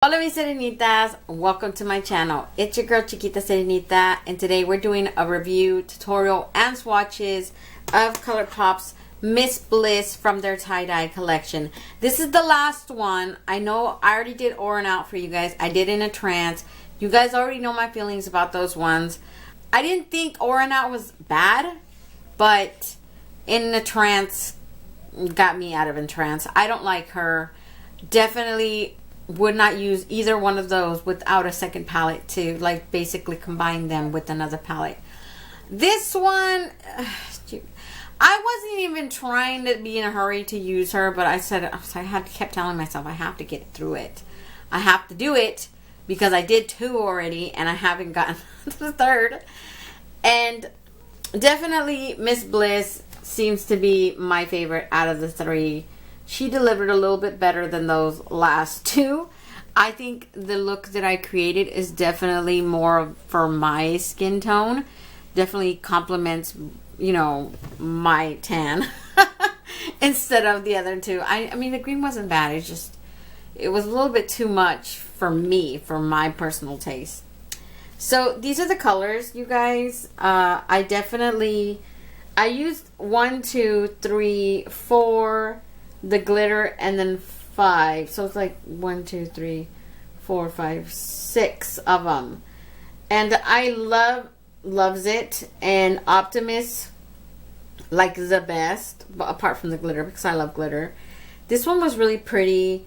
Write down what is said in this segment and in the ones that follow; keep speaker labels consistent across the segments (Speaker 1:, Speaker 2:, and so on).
Speaker 1: Hola mis serenitas, welcome to my channel. It's your girl Chiquita Serenita, and today we're doing a review, tutorial, and swatches of Colourpop's Miss Bliss from their tie-dye collection. This is the last one. I know I already did Aura Out for you guys. I did In a Trance. You guys already know my feelings about those ones. I didn't think Aura Out was bad, but In a Trance got me out of a trance. I don't like her. Definitely would not use either one of those without a second palette to like basically combine them with another palette. This one, I wasn't even trying to be in a hurry to use her, but I kept telling myself I have to get through it. I have to do it because I did two already and I haven't gotten to the third. And definitely Miss Bliss seems to be my favorite out of the three. She delivered a little bit better than those last two. I think the look that I created is definitely more for my skin tone. Definitely complements, you know, my tan instead of the other two. I mean, the green wasn't bad. It's just, it was a little bit too much for me, for my personal taste. So these are the colors, you guys. I used 1, 2, 3, 4, the glitter, and then 5. So it's like 1, 2, 3, 4, 5, 6 of them. And I loves it. And Optimus like the best, but apart from the glitter, because I love glitter. This one was really pretty.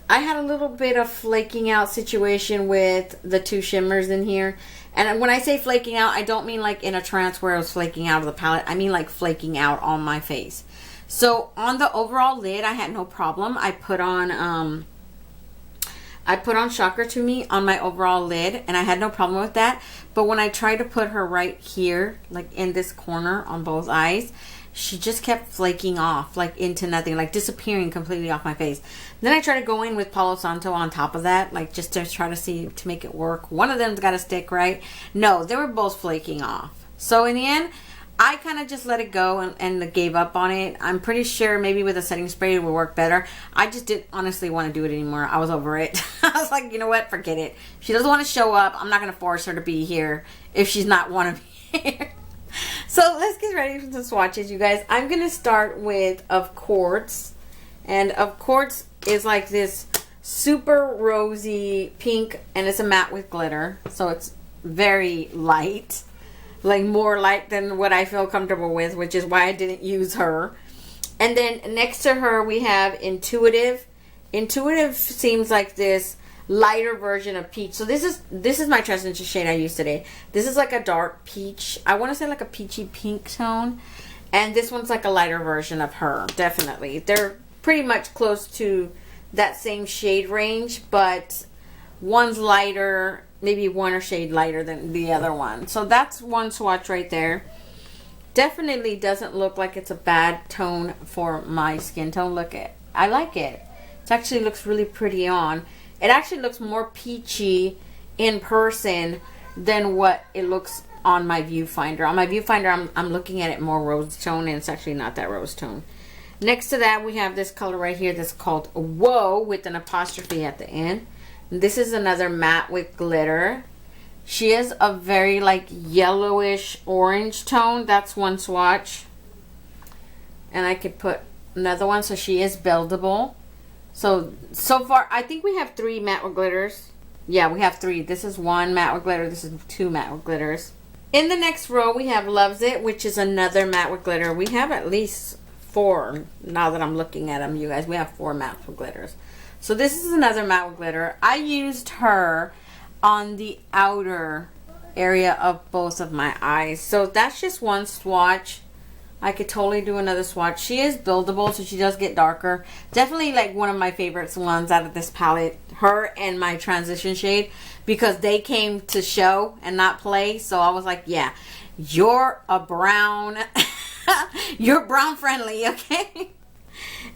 Speaker 1: I had a little bit of flaking out situation with the two shimmers in here. And when I say flaking out, I don't mean like In a Trance where it was flaking out of the palette. I mean like flaking out on my face. So on the overall lid, I had no problem. I put on Shocker to Me on my overall lid, and I had no problem with that. But when I tried to put her right here, like in this corner on both eyes, she just kept flaking off, like into nothing, like disappearing completely off my face. Then I tried to go in with Palo Santo on top of that, like just to try to see, to make it work. One of them's got to stick, right? No, they were both flaking off. So in the end, I kind of just let it go and gave up on it. I'm pretty sure maybe with a setting spray it would work better. I just didn't honestly want to do it anymore. I was over it. I was like, you know what? Forget it. She doesn't want to show up. I'm not going to force her to be here if she's not want to be here. So let's get ready for the swatches, you guys. I'm going to start with Of Quartz. And Of Quartz is like this super rosy pink, and it's a matte with glitter. So it's very light. Like more light than what I feel comfortable with, which is why I didn't use her. And then next to her we have Intuitive. Intuitive seems like this lighter version of peach. So this is my transition shade I used today. This is like a dark peach. I want to say like a peachy pink tone. And this one's like a lighter version of her, definitely. They're pretty much close to that same shade range, but one's lighter, maybe one or shade lighter than the other one. So that's one swatch right there. Definitely doesn't look like it's a bad tone for my skin tone. Look at, I like it. It actually looks really pretty on. It actually looks more peachy in person than what it looks on my viewfinder. On my viewfinder, I'm looking at it more rose tone, and it's actually not that rose tone. Next to that, we have this color right here that's called Whoa with an apostrophe at the end. This is another matte with glitter. She is a very like yellowish orange tone. That's one swatch. And I could put another one, so she is buildable. So far, I think we have 3 matte with glitters. Yeah, we have 3. This is 1 matte with glitter. This is 2 matte with glitters. In the next row, we have Loves It, which is another matte with glitter. We have at least 4, now that I'm looking at them, you guys. We have 4 matte with glitters. So this is another matte with glitter. I used her on the outer area of both of my eyes. So that's just one swatch. I could totally do another swatch. She is buildable, so she does get darker. Definitely like one of my favorites ones out of this palette. Her and my transition shade, because they came to show and not play. So I was like, yeah, you're a brown. You're brown friendly, okay?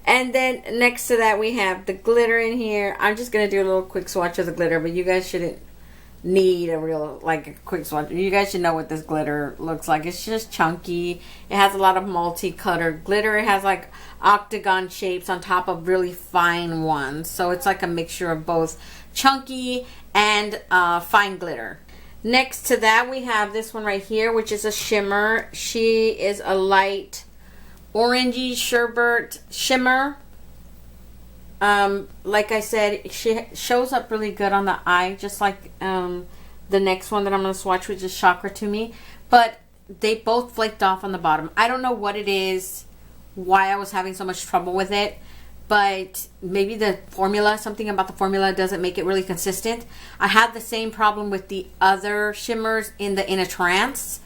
Speaker 1: And then next to that we have the glitter in here. I'm just going to do a little quick swatch of the glitter, but you guys shouldn't need a real, like a quick swatch. You guys should know what this glitter looks like. It's just chunky. It has a lot of multicolored glitter. It has like octagon shapes on top of really fine ones. So it's like a mixture of both chunky and fine glitter. Next to that, we have this one right here, which is a shimmer. She is a light orangey sherbet shimmer. Like I said, she shows up really good on the eye, just like the next one that I'm going to swatch, which is Chakra to Me. But they both flaked off on the bottom. I don't know what it is, why I was having so much trouble with it. But maybe the formula, something about the formula doesn't make it really consistent. I had the same problem with the other shimmers in a trance.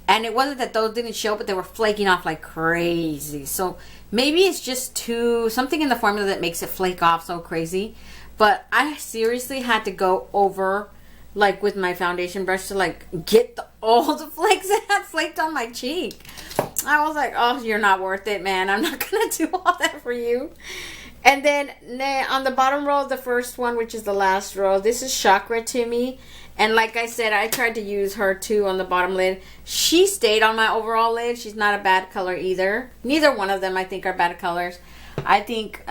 Speaker 1: And it wasn't that those didn't show, but they were flaking off like crazy. So maybe it's just something in the formula that makes it flake off so crazy. But I seriously had to go over, like with my foundation brush, to like get all the flakes that had flaked on my cheek. I was like, oh, you're not worth it, man. I'm not going to do all that for you. And then on the bottom row, the first one, which is the last row, this is Chakra to Me. And like I said, I tried to use her too on the bottom lid. She stayed on my overall lid. She's not a bad color either. Neither one of them, I think, are bad colors. I think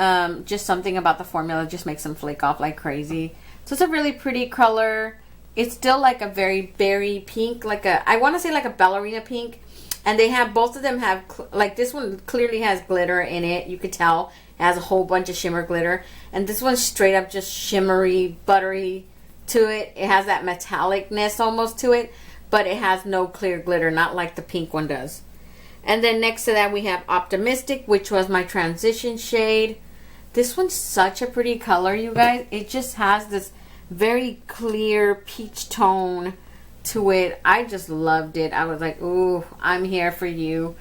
Speaker 1: just something about the formula just makes them flake off like crazy. So it's a really pretty color. It's still like a very berry pink, I want to say like a ballerina pink. And they have, both of them have, like this one clearly has glitter in it. You could tell it has a whole bunch of shimmer glitter. And this one's straight up just shimmery, buttery to it. It has that metallicness almost to it, but it has no clear glitter, not like the pink one does. And then next to that we have Optimistic, which was my transition shade. This one's such a pretty color, you guys. It just has this very clear peach tone to it. I just loved it. I was like, ooh, I'm here for you.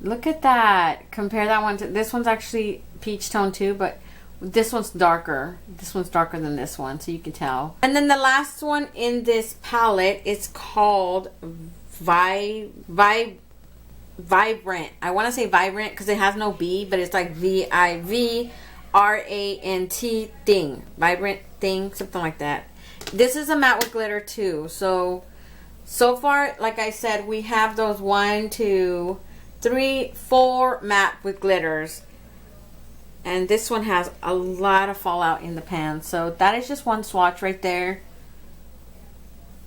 Speaker 1: Look at that. Compare that one to this one's actually peach tone too, but this one's darker. This one's darker than this one, so you can tell. And then the last one in this palette is called Vibrant. I want to say Vibrant because it has no B, but it's like VIVRANT thing. Vibrant thing, something like that. This is a matte with glitter too. So far, like I said, we have those 1, 2, 3, 4 matte with glitters. And this one has a lot of fallout in the pan. So that is just one swatch right there.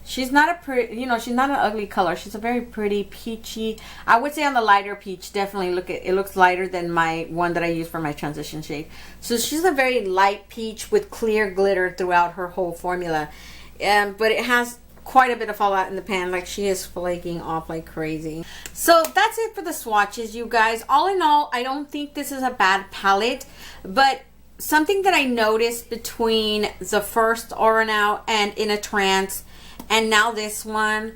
Speaker 1: She's not a pretty, she's not an ugly color. She's a very pretty peachy. I would say on the lighter peach, definitely it looks lighter than my one that I use for my transition shade. So she's a very light peach with clear glitter throughout her whole formula. But it has quite a bit of fallout in the pan. Like she is flaking off like crazy. So that's it for the swatches, you guys. All in all, I don't think this is a bad palette. But something that I noticed between the first Aura Now and In a Trance and now this one,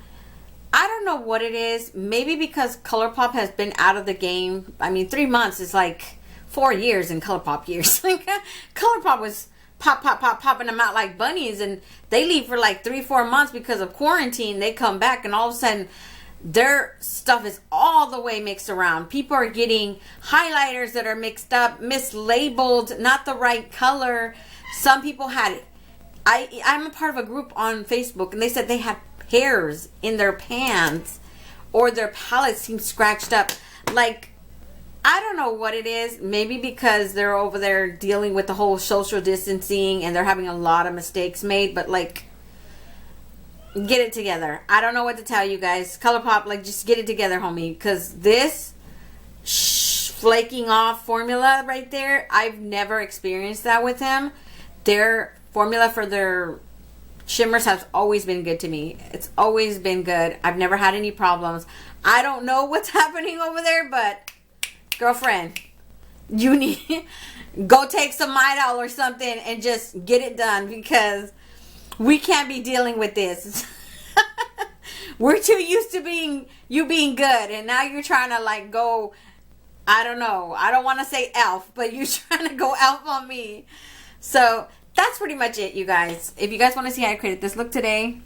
Speaker 1: I don't know what it is. Maybe because Colourpop has been out of the game. I mean, 3 months is like 4 years in Colourpop years. Like Colourpop was popping them out like bunnies, and they leave for like 3-4 months because of quarantine. They come back and all of a sudden their stuff is all the way mixed around. People are getting highlighters that are mixed up, mislabeled, not the right color. Some people had it. I'm a part of a group on Facebook, and they said they had hairs in their pans or their palette seemed scratched up. Like, I don't know what it is. Maybe because they're over there dealing with the whole social distancing and they're having a lot of mistakes made. But, like, get it together. I don't know what to tell you guys. Colourpop, like, just get it together, homie. Because this flaking off formula right there, I've never experienced that with them. Their formula for their shimmers has always been good to me. It's always been good. I've never had any problems. I don't know what's happening over there, but girlfriend, you need go take some Midol or something and just get it done, because we can't be dealing with this. We're too used to being good, and now you're trying to like go, I don't know, I don't want to say elf, but you're trying to go elf on me. So that's pretty much it, you guys. If you guys want to see how I created this look today,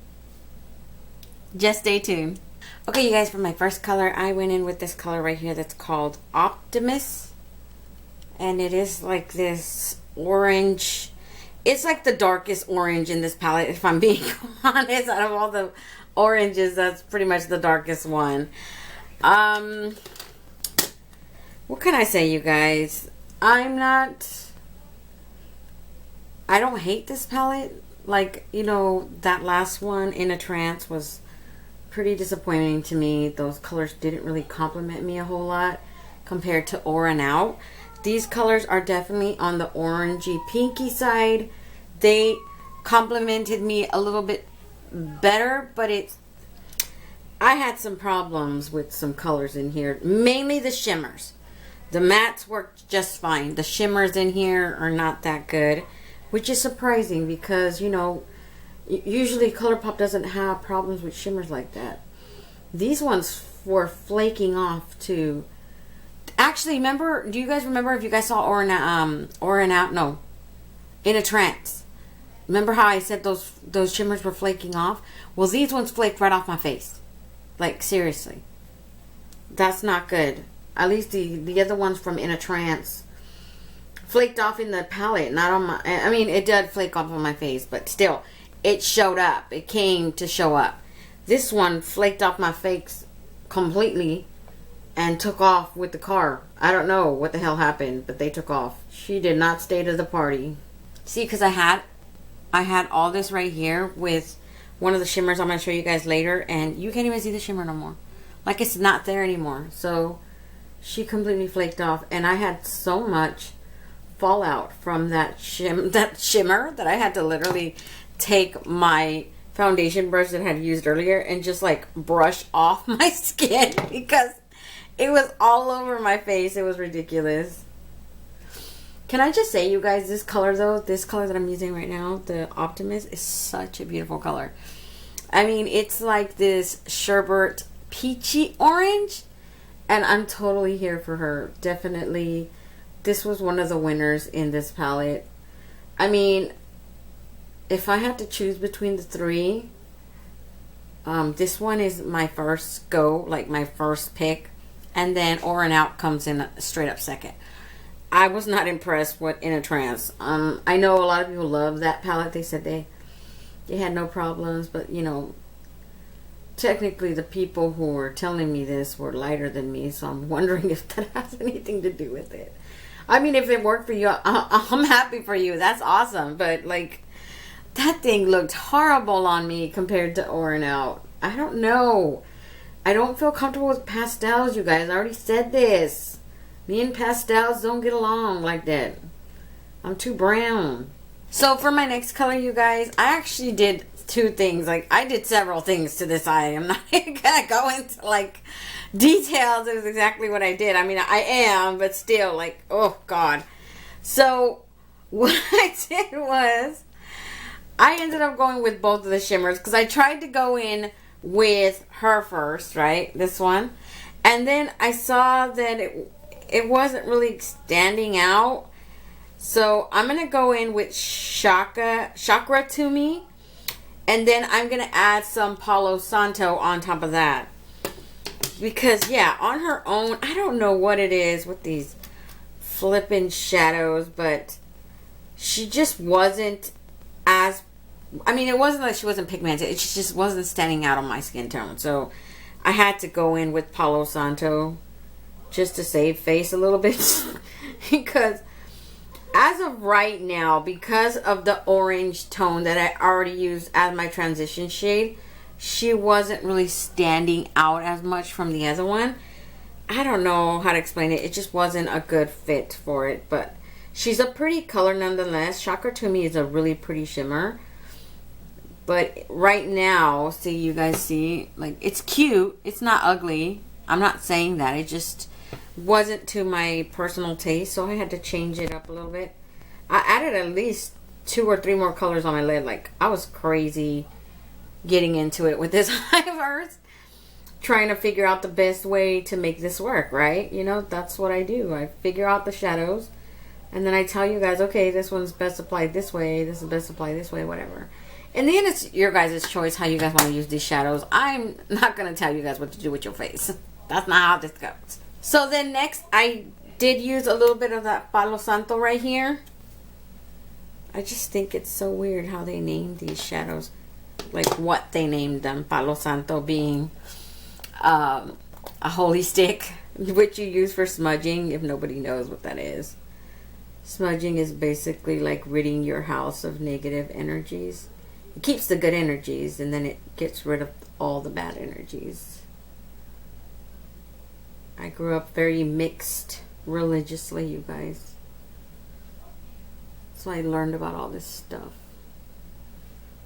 Speaker 1: just stay tuned. Okay, you guys, for my first color, I went in with this color right here that's called Optimus. And it is like this orange. It's like the darkest orange in this palette, if I'm being honest. Out of all the oranges, that's pretty much the darkest one. What can I say, you guys? I'm not I don't hate this palette. Like, you know, that last one, In a Trance, was pretty disappointing to me. Those colors didn't really compliment me a whole lot compared to Aura and Out. These colors are definitely on the orangey pinky side. They complimented me a little bit better, but I had some problems with some colors in here. Mainly the shimmers. The mattes worked just fine. The shimmers in here are not that good, which is surprising because, you know, usually Colourpop doesn't have problems with shimmers like that. These ones were flaking off too. Actually, remember, do you guys remember if you guys saw Aura and Out? No, In a Trance. Remember how I said those shimmers were flaking off? Well, these ones flaked right off my face. Like, seriously. That's not good. At least the other ones from In a Trance flaked off in the palette, not on my... I mean, it did flake off on my face, but still, it showed up. It came to show up. This one flaked off my face completely and took off with the car. I don't know what the hell happened, but they took off. She did not stay to the party. See, because I had all this right here with one of the shimmers I'm going to show you guys later, and you can't even see the shimmer no more. Like, it's not there anymore. So she completely flaked off, and I had so much fallout from that shimmer that I had to literally take my foundation brush that I had used earlier and just like brush off my skin because it was all over my face. It was ridiculous. Can I just say, you guys, this color though, this color that I'm using right now, the Optimist, is such a beautiful color. I mean, it's like this sherbet peachy orange, and I'm totally here for her. Definitely, this was one of the winners in this palette. I mean, if I had to choose between the three, this one is my first go, like my first pick, and then Aura and Out comes in straight up second. I was not impressed with In a Trance. I know a lot of people love that palette. They said they had no problems, but you know, technically the people who were telling me this were lighter than me, so I'm wondering if that has anything to do with it. I mean, if it worked for you, I'm happy for you. That's awesome. But like, that thing looked horrible on me compared to Aura and Out. I don't know. I don't feel comfortable with pastels, you guys. I already said this. Me and pastels don't get along like that. I'm too brown. So for my next color, you guys, I actually did two things. Like, I did several things to this eye. I'm not even gonna go into like details. It was exactly what I did. I mean, I am, but still, like, oh God. So what I did was, I ended up going with both of the shimmers because I tried to go in with her first, right? This one. And then I saw that it wasn't really standing out. So I'm going to go in with Chakra to Me. And then I'm going to add some Palo Santo on top of that. Because, yeah, on her own, I don't know what it is with these flipping shadows. But she just wasn't as... I mean, it wasn't like she wasn't pigmented. It just wasn't standing out on my skin tone. So I had to go in with Palo Santo just to save face a little bit. Because as of right now, because of the orange tone that I already used as my transition shade, she wasn't really standing out as much from the other one. I don't know how to explain it. It just wasn't a good fit for it. But she's a pretty color nonetheless. Chakra to Me is a really pretty shimmer. But right now, see, you guys see, like, it's cute. It's not ugly. I'm not saying that. It just wasn't to my personal taste, so I had to change it up a little bit. I added at least 2 or 3 more colors on my lid. Like, I was crazy getting into it with this eye first, trying to figure out the best way to make this work, right? You know, that's what I do. I figure out the shadows, and then I tell you guys, okay, this one's best applied this way, this is best applied this way, whatever. In the end, it's your guys' choice how you guys want to use these shadows. I'm not going to tell you guys what to do with your face. That's not how this goes. So then next, I did use a little bit of that Palo Santo right here. I just think it's so weird how they named these shadows. Like what they named them. Palo Santo being a holy stick, which you use for smudging, if nobody knows what that is. Smudging is basically like ridding your house of negative energies. It keeps the good energies, and then it gets rid of all the bad energies. I grew up very mixed religiously, you guys. So I learned about all this stuff.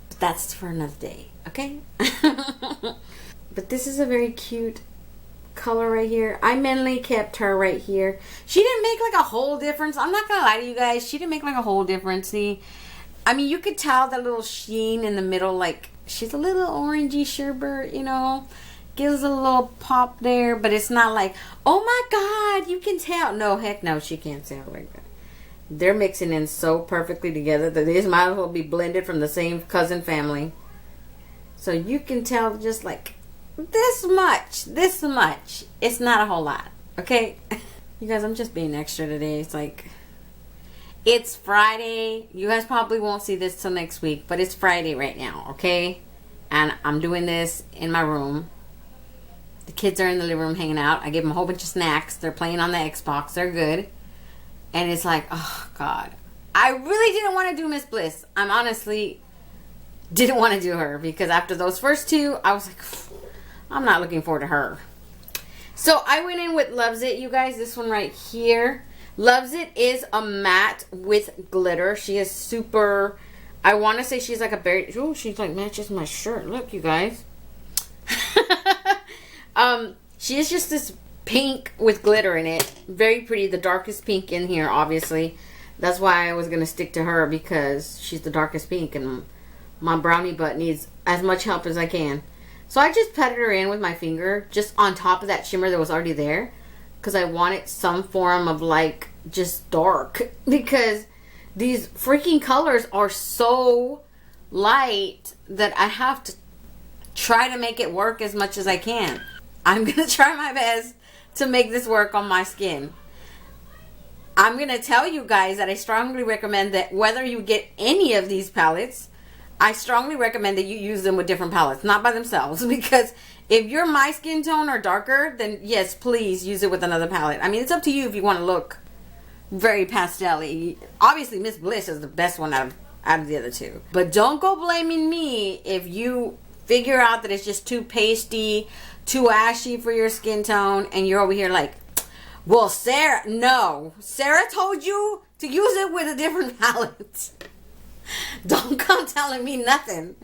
Speaker 1: But that's for another day, okay? But this is a very cute color right here. I mainly kept her right here. She didn't make like a whole difference. I'm not gonna lie to you guys. She didn't make like a whole difference. See, I mean, you could tell the little sheen in the middle. Like, she's a little orangey sherbet, you know. Gives a little pop there. But it's not like, oh my God, you can tell. No, heck no, she can't tell like that. They're mixing in so perfectly together that these might as well be blended from the same cousin family. So you can tell just like this much. It's not a whole lot, okay? You guys, I'm just being extra today. It's like, it's Friday. You guys probably won't see this till next week, but it's Friday right now, okay? And I'm doing this in my room. The kids are in the living room hanging out. I give them a whole bunch of snacks. They're playing on the Xbox. They're good. And it's like, oh, God. I really didn't want to do Miss Bliss. I'm honestly didn't want to do her because after those first two, I was like, I'm not looking forward to her. So I went in with Loves It, you guys. This one right here. Loves It is a matte with glitter. She is super, I want to say she's like a berry. Oh, she's like matches my shirt. Look, you guys. She is just this pink with glitter in it. Very pretty. The darkest pink in here, obviously. That's why I was going to stick to her because she's the darkest pink and my brownie butt needs as much help as I can. So I just patted her in with my finger just on top of that shimmer that was already there because I wanted some form of like just dark because these freaking colors are so light that I have to try to make it work as much as I can. I'm going to try my best to make this work on my skin. I'm going to tell you guys that I strongly recommend that whether you get any of these palettes, I strongly recommend that you use them with different palettes, not by themselves. Because if you're my skin tone or darker, then yes, please use it with another palette. I mean, it's up to you if you want to look very pastel-y. Obviously, Miss Bliss is the best one out of the other two. But don't go blaming me if you figure out that it's just too pasty, too ashy for your skin tone, and you're over here like, well, Sarah, no. Sarah told you to use it with a different palette. Don't come telling me nothing.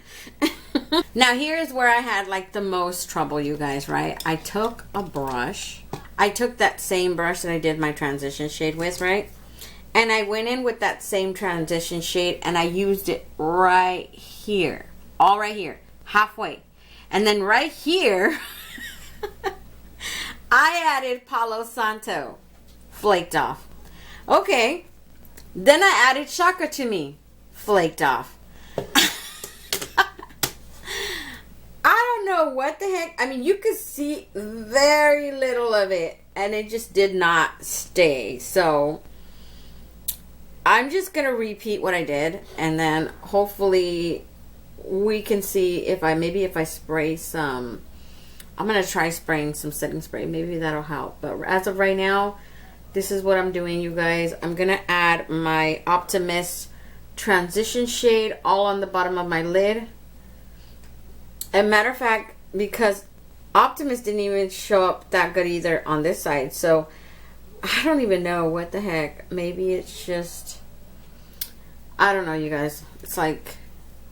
Speaker 1: Now, here's where I had like the most trouble, you guys, right? I took a brush. I took that same brush that I did my transition shade with, right? And I went in with that same transition shade and I used it right here. All right here. Halfway. And then right here, I added Palo Santo. Flaked off. Okay. Then I added Chakra to Me. Flaked off. I don't know what the heck. I mean, you could see very little of it. And it just did not stay. So, I'm just going to repeat what I did. And then hopefully we can see if I spray some. I'm going to try spraying some setting spray. Maybe that'll help. But as of right now, this is what I'm doing, you guys. I'm going to add my Optimist transition shade all on the bottom of my lid. As a matter of fact, because Optimist didn't even show up that good either on this side. So, I don't even know what the heck. Maybe it's just, I don't know, you guys. It's like,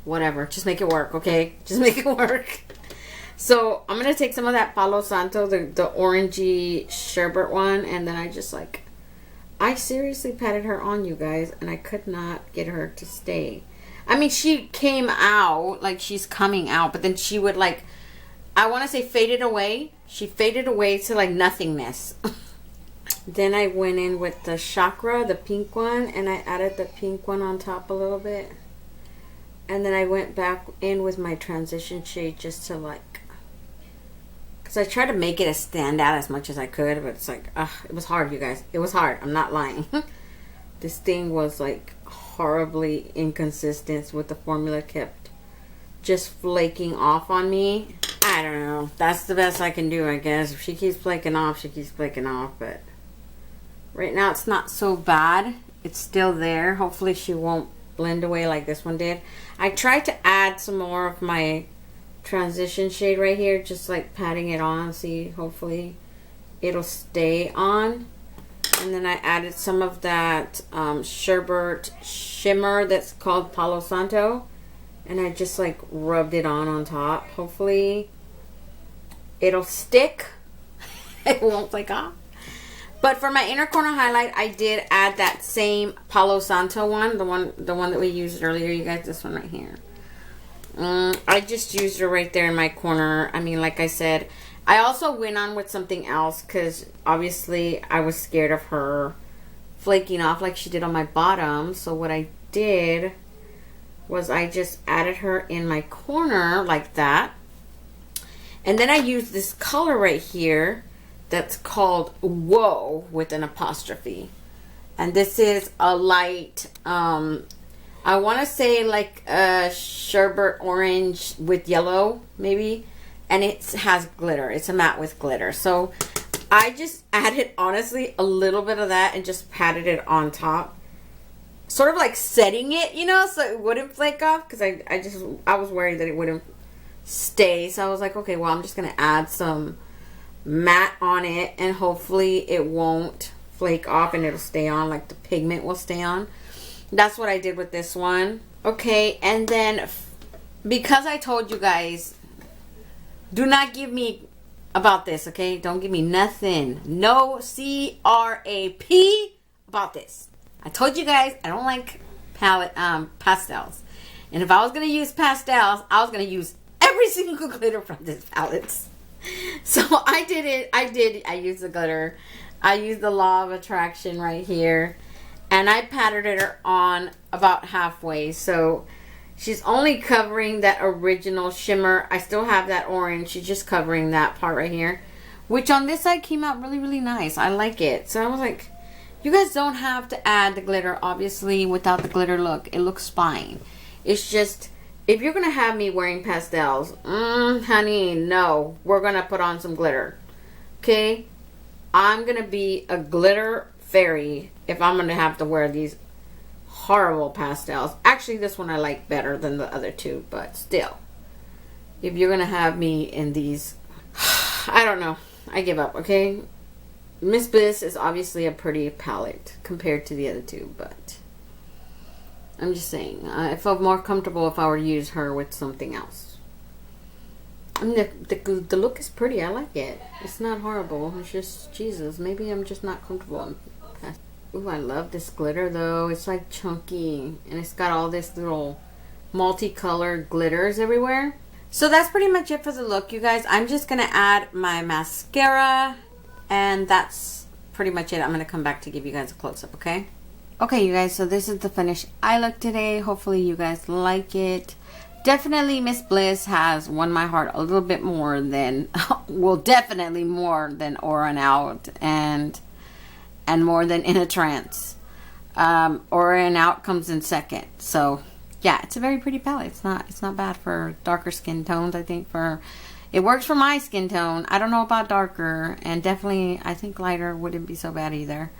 Speaker 1: whatever. Just make it work, okay? Just make it work. So, I'm going to take some of that Palo Santo, the orangey sherbet one, and then I seriously patted her on, you guys, and I could not get her to stay. I mean, she came out, like she's coming out, but then she would like, I want to say faded away. She faded away to like nothingness. Then I went in with the Chakra, the pink one, and I added the pink one on top a little bit. And then I went back in with my transition shade just to like, because I tried to make it stand out as much as I could, but it's like, it was hard, you guys. It was hard. I'm not lying. This thing was like horribly inconsistent with the formula, kept just flaking off on me. I don't know. That's the best I can do, I guess. If she keeps flaking off, she keeps flaking off. But right now it's not so bad. it's still there. Hopefully she won't blend away like this one did. I tried to add some more of my transition shade right here, just like patting it on. See, hopefully it'll stay on. And then I added some of that Shimmer that's called Palo Santo, and I just like rubbed it on top. Hopefully it'll stick. It won't flake off. But for my inner corner highlight, I did add that same Palo Santo one, the one that we used earlier, you guys. This one right here. I just used her right there in my corner. I mean, like I said, I also went on with something else because obviously I was scared of her flaking off like she did on my bottom. So what I did was I just added her in my corner like that. And then I used this color right here that's called Whoa with an apostrophe. And this is a light, I want to say like a sherbet orange with yellow maybe. And it has glitter. It's a matte with glitter. So I just added, honestly, a little bit of that and just patted it on top. Sort of like setting it, you know, so it wouldn't flake off. Because I was worried that it wouldn't stay. So I was like, okay, well, I'm just going to add some matte on it. And hopefully it won't flake off and it'll stay on. Like the pigment will stay on. That's what I did with this one. Okay, and then because I told you guys, do not give me about this, okay? Don't give me nothing. No C-R-A-P about this. I told you guys I don't like pastels. And if I was going to use pastels, I was going to use every single glitter from this palette. So I did it. I used the glitter. I used the Law of Attraction right here. And I patted her on about halfway. So she's only covering that original shimmer. I still have that orange. She's just covering that part right here. Which on this side came out really, really nice. I like it. So I was like, you guys don't have to add the glitter. Obviously, without the glitter look, it looks fine. It's just, if you're going to have me wearing pastels, honey, no. We're going to put on some glitter. Okay? I'm going to be a glitter fairy if I'm going to have to wear these horrible pastels. Actually, this one I like better than the other two, but still, if you're gonna have me in these, I don't know, I give up. Okay, Miss Bliss is obviously a pretty palette compared to the other two, but I'm just saying I felt more comfortable if I were to use her with something else. I mean, the look is pretty. I like it. It's not horrible. It's just, Jesus, maybe I'm just not comfortable. Ooh, I love this glitter though. It's like chunky and it's got all this little multicolored glitters everywhere. So that's pretty much it for the look, you guys. I'm just going to add my mascara and that's pretty much it. I'm going to come back to give you guys a close-up, okay? Okay, you guys, so this is the finished eye look today. Hopefully you guys like it. Definitely Miss Bliss has won my heart a little bit more than, well, definitely more than Aura and Out and more than In a Trance. Aura and Out comes in second. So yeah, it's a very pretty palette. It's not bad for darker skin tones. I think it works for my skin tone. I don't know about darker, and definitely I think lighter wouldn't be so bad either.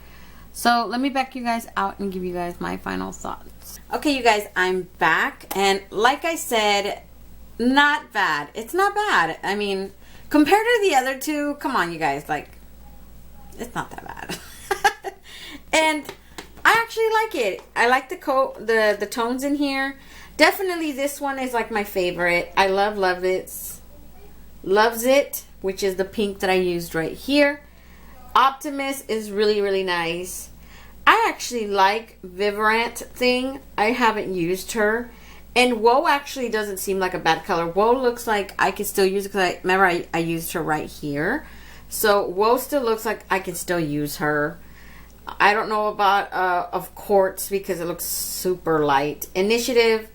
Speaker 1: So let me back you guys out and give you guys my final thoughts. Okay, you guys, I'm back, and like I said, not bad. It's not bad. I mean, compared to the other two, come on, you guys, like, it's not that bad. And I actually like it. I like the tones in here. Definitely this one is like my favorite. I love it. Loves It, which is the pink that I used right here. Optimus is really, really nice. I actually like Vibrant Thing. I haven't used her. And Whoa actually doesn't seem like a bad color. Whoa looks like I could still use it because remember I used her right here. So Whoa still looks like I can still use her. I don't know about of Quartz because it looks super light. Intuitive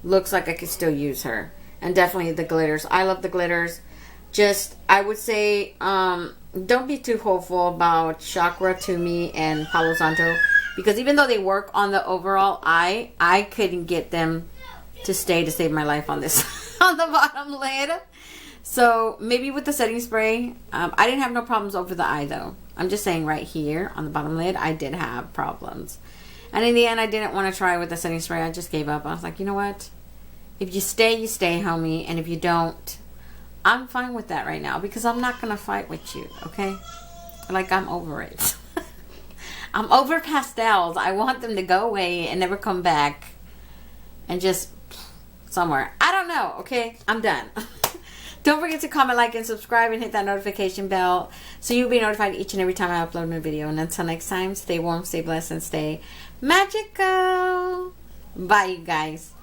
Speaker 1: looks like I could still use her. And definitely the glitters. I love the glitters. Just, I would say, don't be too hopeful about Chakra, Tumi, and Palo Santo. Because even though they work on the overall eye, I couldn't get them to stay to save my life on this, on the bottom lid. So maybe with the setting spray, I didn't have no problems over the eye though. I'm just saying right here on the bottom lid, I did have problems. And in the end, I didn't want to try with the setting spray. I just gave up. I was like, you know what? If you stay, homie. And if you don't, I'm fine with that right now. Because I'm not going to fight with you, okay? Like, I'm over it. I'm over pastels. I want them to go away and never come back. And just somewhere. I don't know, okay? I'm done. Don't forget to comment, like, and subscribe, and hit that notification bell so you'll be notified each and every time I upload a new video. And until next time, stay warm, stay blessed, and stay magical. Bye, you guys.